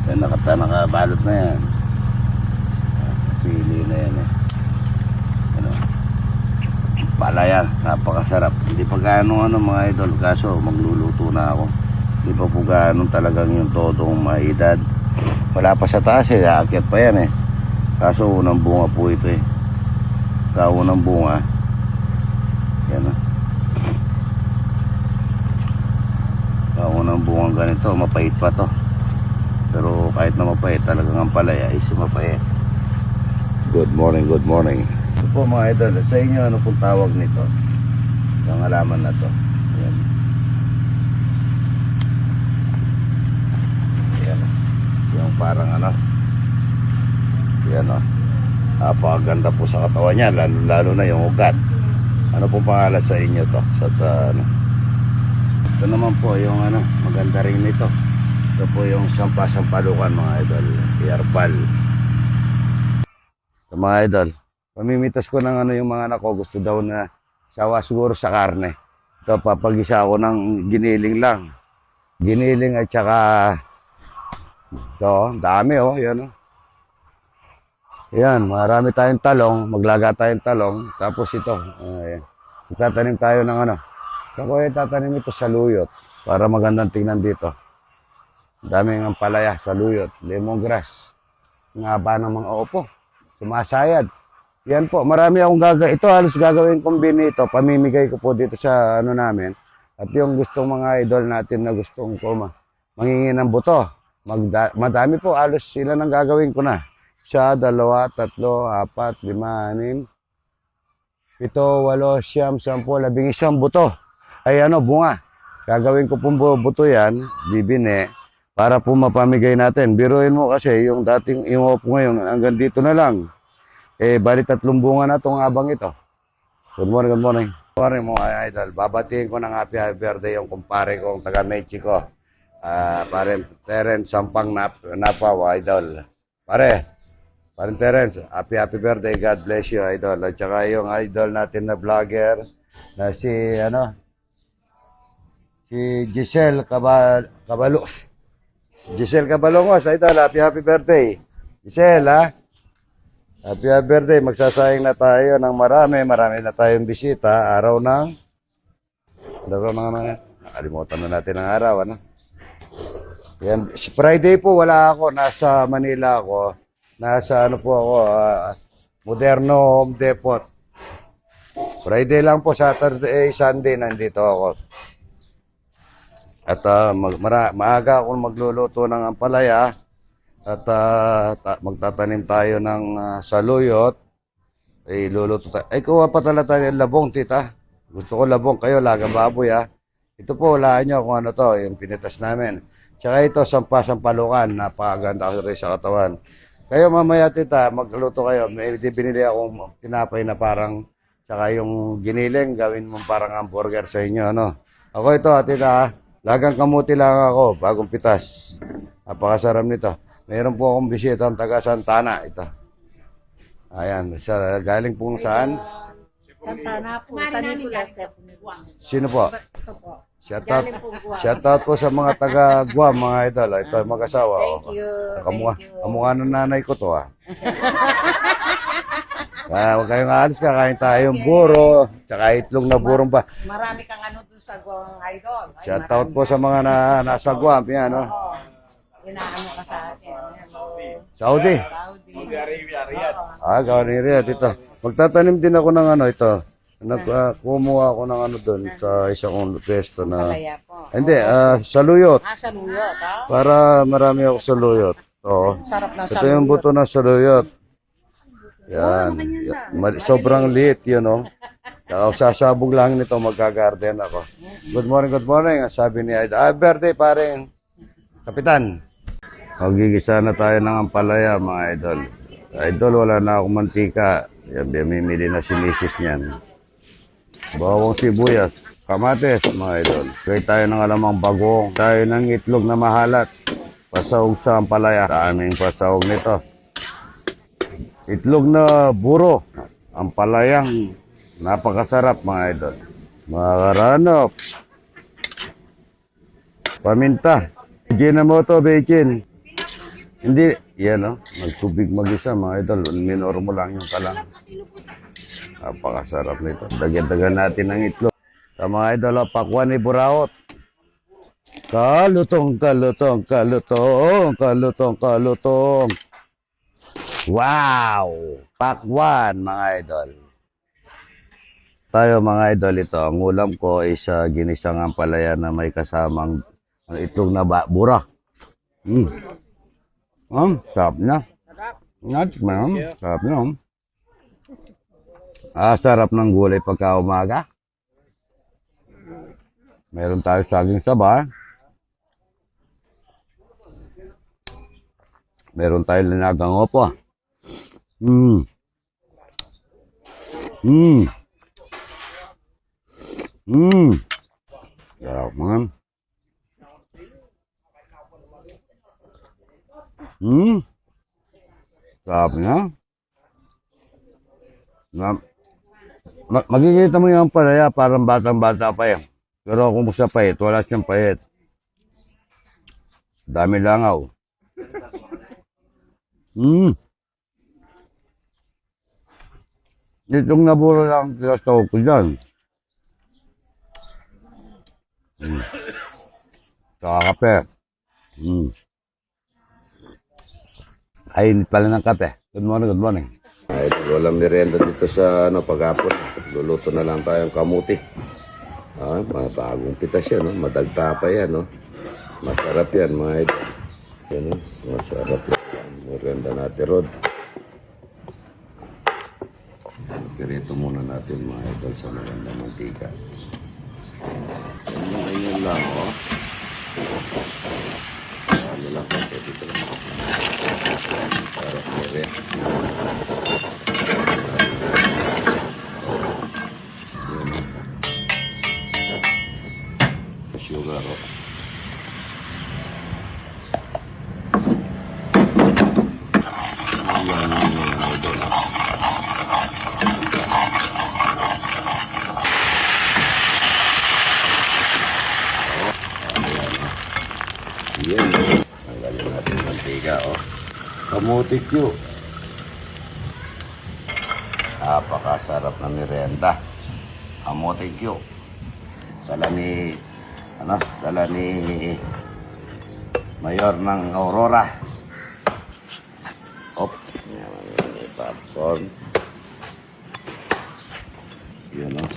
Yan, nakabalot na yan. Pili na yan eh. Ano? Palaya, napakasarap. Hindi pa gaano mga idol, kaso magluluto na ako. Hindi pa po gaano talagang yung totong maedad. Wala pa sa taas eh, aakyat pa yan eh. Kaso unang bunga po ito eh. Sa unang bunga. Yan ah. Sa unang bunga ganito, mapait pa to. Pero kahit na mapait, talagang ang palaya is mapait. Good morning, good morning. Ito po mga idol, sa inyo ano pong tawag nito? Yung halaman na to. Ayan. Ayan. Yung parang ano. Ayan o. Napakaganda po sa katawan niya, lalo na yung ugat. Ano pong pangalan sa inyo to? Ano? Ito naman po yung ano, maganda rin nito. Ito po yung sampalukan mga idol. Herbal. So, mga idol, pamimitas ko ng ano yung mga anak ko. Gusto daw na sawa siguro sa karne. Ito, papagisa ako ng giniling lang. Giniling at saka ito, dami oh. Yan oh. Yan, marami tayong talong. Maglaga tayong talong. Tapos ito, ayan. Tatanim tayo ng ano. Ako tatanim ito sa luyot. Para magandang tingnan dito. Daming ang palaya sa luyot. Lemongrass. Nga ba ng mga opo. Sumasayad. Yan po, marami akong gagawin. Ito halos gagawin kong binito. Pamimigay ko po dito sa ano namin. At yung gustong mga idol natin na gustong ko mangingi ng buto. Madami po, halos sila nang gagawin ko na. Siya, 2, 3, 4, 5, 6, 7, 8, 9, 10, 11 buto. Ay ano, bunga. Gagawin ko pong buto yan, bibine, para po mapamigay natin. Biruin mo kasi yung dating iupo ngayon, hanggang dito na lang. Eh, bali 3 bunga na itong abang ito. Good morning, good morning. Good morning mga idol. Babatiin ko ng happy birthday yung kumpare kong taga Mexico. Pare Terence Sampang Napaw, idol. Pare Terence, happy birthday. God bless you, idol. At saka yung idol natin na vlogger na si Giselle Cabalo. Giselle Cabalongos, idol. Happy birthday. Giselle, ha? Happy birthday. Magsasayang na tayo ng marami na tayong bisita. Araw ng nakalimutan na natin ang araw, ano? Yan. Friday po wala ako. Nasa Manila ako. Nasa ano po ako, Moderno Home Depot. Friday lang po, Saturday, Sunday, nandito ako. At maaga ako magluluto ng ampalaya. At magtatanim tayo ng saluyot. Luluto tayo. Ay, kuha pa talaga tayo labong, tita. Gusto ko labong, kayo, lagang baboy, ha. Ito po, hulaan nyo kung ano to, yung pinitas namin. Tsaka ito, sampalukan. Napakaganda ko rin sa katawan. Kayo mamaya tita, magluto kayo. May binili akong tinapay na parang, tsaka yung giniling, gawin mong parang hamburger sa inyo, ano. Ako ito, tita, lagang kamuti lang ako, bagong pitas. Napakasarap nito. Mayroon po akong bisita ang taga Santana, ito. Ayan, galing pong saan? Santana po, San Nicolas. Sino po? Ito po. Shout out po sa mga taga Guam, mga idol. Ito, mag-asawa. Thank you. Kamukha ng nanay ko to, ha. Huwag kayong aalis, kakain tayong buro, tsaka itlog na burong ba. Marami kang ano doon sa Guam, idol. Ay, Shout out po sa mga nasa Guam, yan, no? Oo. Inaano ka sa akin. Saudi. Saudi. Gawin niya dito. Magtatanim din ako ng ano, ito. Kumuha ako ng ano doon sa isang pesto na... Palaya po. Hindi, saluyot. Saluyot, ha? Para marami ako saluyot. Oo. Sarap na Ito yung buto ng saluyot. Yan. Sobrang liit yun, no? Sasabog lang nito, magka-garden ako. Good morning. Sabi ni Aida, birthday paring kapitan. Magigisa na tayo ng ampalaya, mga idol. Idol, wala na akong mantika. Yan, mimili na si misis niyan. Bawang sibuyas, kamates, mga idol. Kaya tayo ng alamang bagong. Tayo ng itlog na mahalat. Pasahog sa ampalaya. Daming pasahog nito. Itlog na buro. Ampalayang napakasarap, mga idol. Mga karanop. Paminta. Ginamoto, bacon. Hindi, yan o. Nagtubig mag-isa mga idol. Minor mo lang yung talang. Napakasarap nito. Dagyan-dagyan natin ng itlog. Sa mga idol, pakwan ni Buraot. Kalutong, kalutong, kalutong, kalutong, kalutong. Wow! Pakwan, mga idol. Tayo mga idol, ito. Ang ulam ko is ginisang ampalaya na may kasamang itlog na bura. Sarap na. Sarap na. Sarap ng gulay pagka umaga. Meron tayo saging saba. Meron tayo linagang opo. Sarap man. Sarap na. Magkikita mo yung palaya, parang batang-bata pa yan. Pero kung sa pahit, wala siyang pahit. Dami langaw. Itong naburo lang sila sa ko dyan. Saka kape. Ay, init pala ng kape. Good morning, good morning. Ay, walang merienda dito sa paghapon. Luluto na lang tayong kamuti. Mga bagong pitas yan, no? Madagta pa yan, no? Masarap yan, mga idol. Yan, no? Masarap yan. Merienda natin, Rod. Pirito muna natin, mga idol, sa maganda mantika. Ganyan lang, oh. Ano lang, kasi dito lang. Para kere. Sugar, oh. Yan. Tanggalin natin yung mantika, oh. Kamuti Q. Napakasarap na merienda. Kamuti Q. Dala ni Mayor ng Aurora. Yan, may popcorn. Yun, oh.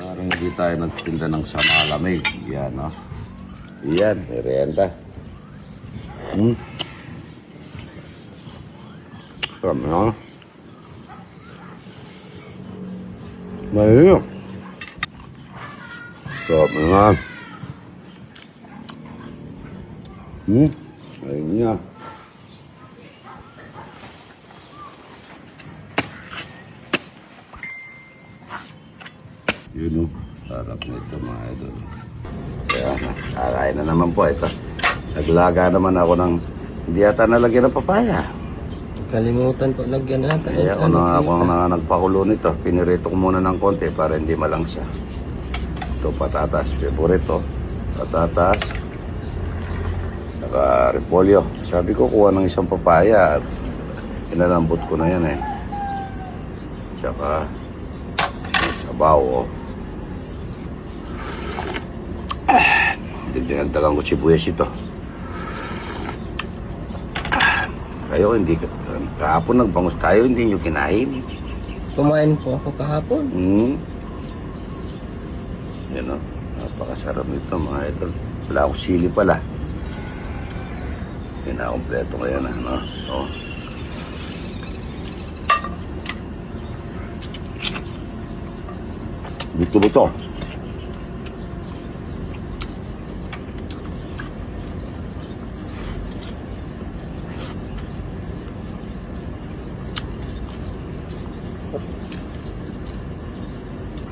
Parang hindi tayo nagtinda ng samalamig. Yan, no? Yan, merienda. Sarap, no? Mahirap. Sarap na. Ayun niya. Yun, sarap nito mga idol. Kaya kakain na naman po ito. Naglaga naman ako ng hindi yata nalagyan ng papaya. Kalimutan po lagyan natin. Kaya ako na nagpakulo nito. Pinirito ko muna ng konti para hindi malangsa. Ito patatas, favorito. Patatas. Saka repolyo. Sabi ko kuha ng isang papaya at inalambot ko na yan eh. Saka sabaw, oh. Dinagdagan ko sibuyas ito. Kayo hindi, kahapon nagbangus tayo, hindi nyo kinain. Kumain po ako kahapon. Yan, o, napakasarap nito mga idol. Wala akong sili pala. Pinakompleto ko yan, ano. O. Buto-buto.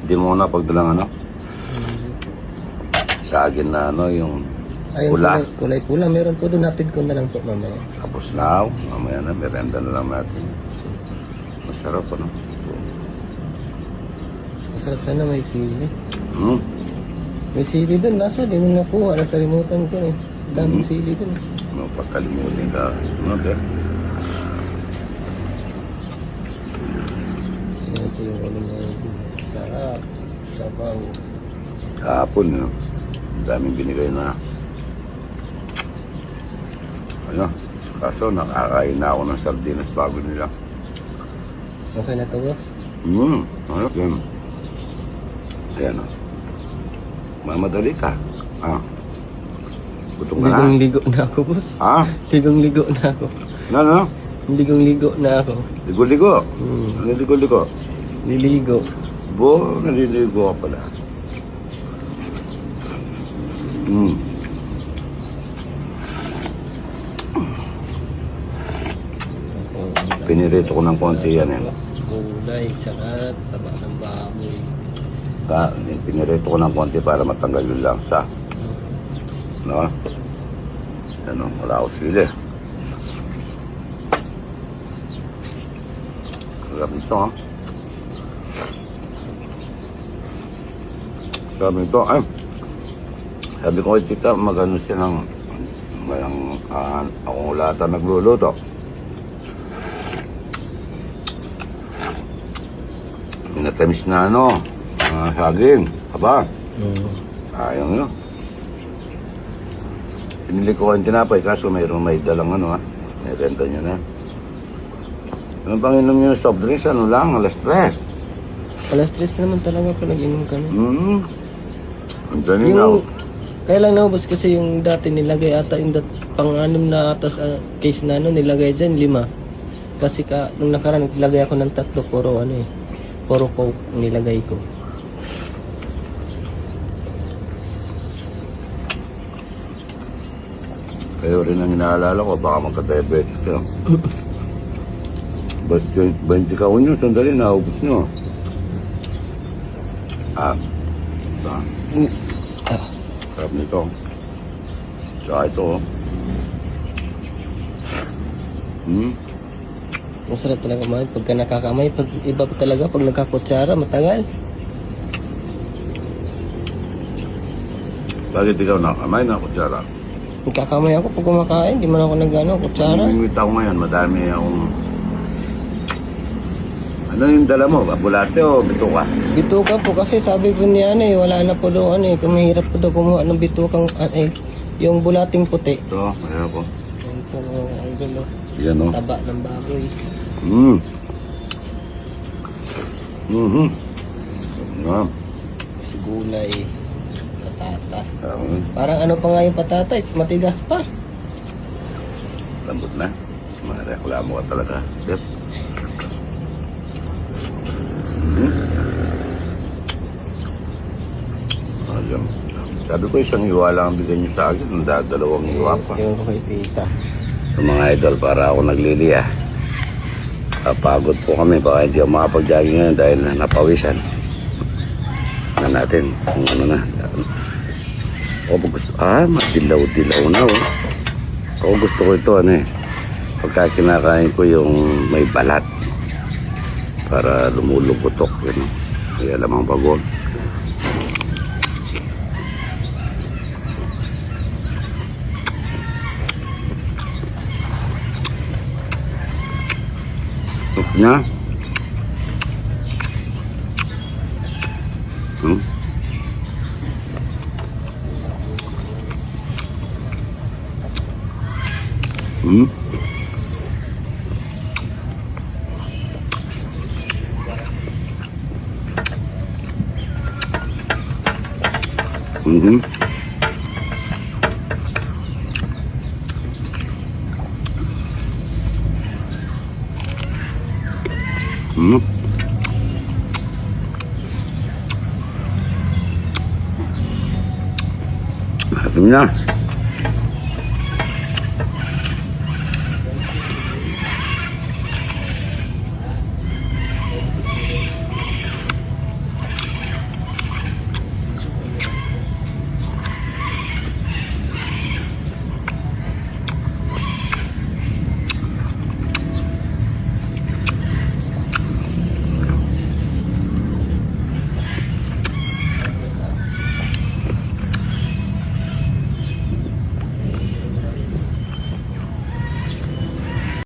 Hindi mo na pagdalang ano? Saging na ano, yung Ayun, pula. kulay pula. Meron po doon. Napid ko na lang po mamaya. Tapos na, mamaya na, merenda na lang natin. Masarap ano? Masarap sana may sili. Hmm? May sili doon. Nasa, di mo nakuha. Nakalimutan ko eh. Daming sili dun. Ano, pagkalimutin ka. Ano, te? Ito yung ano na sarap. Sabaw. Kahapon, no? Ang daming binigay na. Ano? Kaso nakakain na ako ng sardinas bago nila. Okay na to, boss? Ano yun? Ayan, o. Mamadali ka. Ah. Gutom ka na? Ligong-ligo na ako, boss. Ha? Ligong-ligo na ako. Ano? Ligong-ligo na ako. Ligo-ligo? Hmm. Ano ligo-ligo? Liligo. Naliligo ka pala. Pinirito ko ng konti yan, eh. Gulay, tsaka taba ng baboy. Pinirito ko ng konti para matanggal yung langsa. No? Ano, wala ako sili. Sarap nito, ha? Sarap nito, ay. Sabi ko kay tita, magano siya ng akong ulata nagluluto. Minatamis na ano, saging, aba. Ayaw nyo. Pinili ko kayong tinapay, kaso may dalang ano, ha. May renta nyo na. Ano pang inom nyo soft drinks? Ano lang, alas 3. Alas 3 naman talaga pa nag-inom kami. Ang na. Kaya lang naubos kasi yung dati nilagay ata yung pang-anim na atas case na ano, nilagay dyan 5. Kasi nung nakaraan nilagay ako ng 3, puro ano eh. Puro coke ang nilagay ko. Kayo rin ang inaalala ko, baka magka-diabetes ka. Ba't 20 ka unyo, sandali, naubos nyo. Sarap nito. Tsaka ito, oh. Masarap talaga man pagka nakakamay. Pag iba pa talaga pag nagkakutsara, matagal. Bakit ikaw nakamay na kutsara? Nagkakamay ako pag kumakain, di man ako nag-ano, kutsara. Namimit ako ngayon, madami akong... Ano yung dala mo? Bulate o bituka? Bituka po kasi sabi po niya ano eh, wala na po doon ano eh. Kung mahirap po daw kumuha ng bitukang yung bulating puti. Ito, mayroon ko. Yan po mga idol oh. Yan o. Taba ng baboy. Nga. Is gulay. Patata. Parang ano pa nga yung patata eh, matigas pa. Lambot na. Mga reklamo ka talaga. Yep. Alam. Sabi ko isang hiwa lang ang bigyan niyo sa akin. Ang dalawang hiwa pa. Yung ko kay tita. So, mga idol, para ako naglili ah. Pagod po kami. Baka hindi ako makapag-jogging ngayon dahil napawisan. Na natin kung ano na. Gusto, madilaw-dilaw na oh. Ako gusto ko ito ano eh. Pagka kinakain ko yung may balat. Para lumuluputok yun. Kaya lamang bagon. Niya? Asim na.